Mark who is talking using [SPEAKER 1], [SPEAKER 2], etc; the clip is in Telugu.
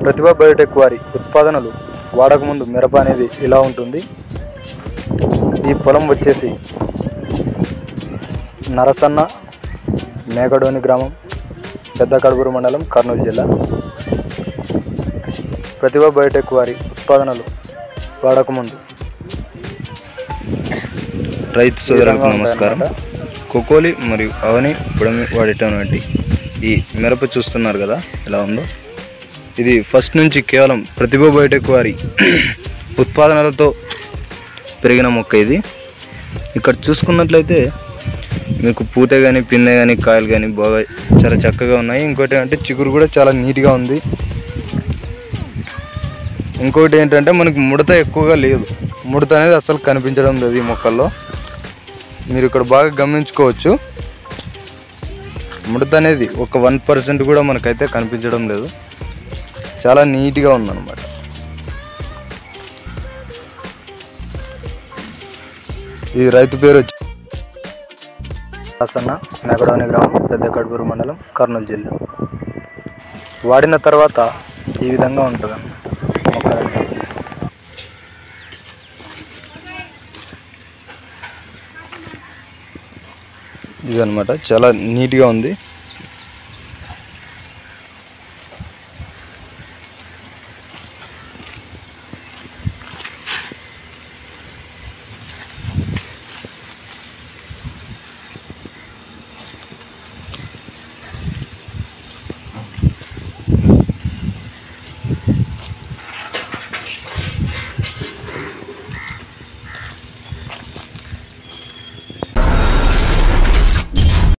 [SPEAKER 1] ప్రతిభ బయోటెక్ వారి ఉత్పాదనలు వాడకముందు మిరప అనేది ఇలా ఉంటుంది. ఈ పొలం వచ్చేసి నరసన్న, మేకడోని గ్రామం, పెద్ద కడుపూరు మండలం, కర్నూలు జిల్లా. ప్రతిభ బయోటెక్ వారి ఉత్పాదనలు వాడకముందు
[SPEAKER 2] రైతు సోదరులకు నమస్కారం. కోకోలి మరియు అవని బుడమి వాడేటటువంటి ఈ మిరప చూస్తున్నారు కదా ఎలా ఉందో. ఇది ఫస్ట్ నుంచి కేవలం ప్రతిభ బయోటెక్ వారి ఉత్పాదనలతో పెరిగిన మొక్క. ఇది ఇక్కడ చూసుకున్నట్లయితే మీకు పూత కానీ, పిందె కానీ, కాయలు కానీ బాగా చాలా చక్కగా ఉన్నాయి. ఇంకోటి అంటే చిగురు కూడా చాలా నీట్గా ఉంది. ఇంకోటి ఏంటంటే మనకి ముడత ఎక్కువగా లేదు. ముడత అనేది అసలు కనిపించడం లేదు ఈ మొక్కల్లో. మీరు ఇక్కడ బాగా గమనించుకోవచ్చు. ముడత అనేది ఒక 1% కూడా మనకైతే కనిపించడం లేదు. చాలా నీట్గా ఉందన్నమాట. ఈ రైతు పేరు వచ్చి
[SPEAKER 1] నరసన్న, మేకడోని గ్రామం, పెద్ద కడుపూరు మండలం, కర్నూలు జిల్లా. వాడిన తర్వాత ఈ విధంగా ఉంటుంది అన్నమాట మొక్కలు.
[SPEAKER 2] ఇదన్నమాట చాలా నీట్గా ఉంది.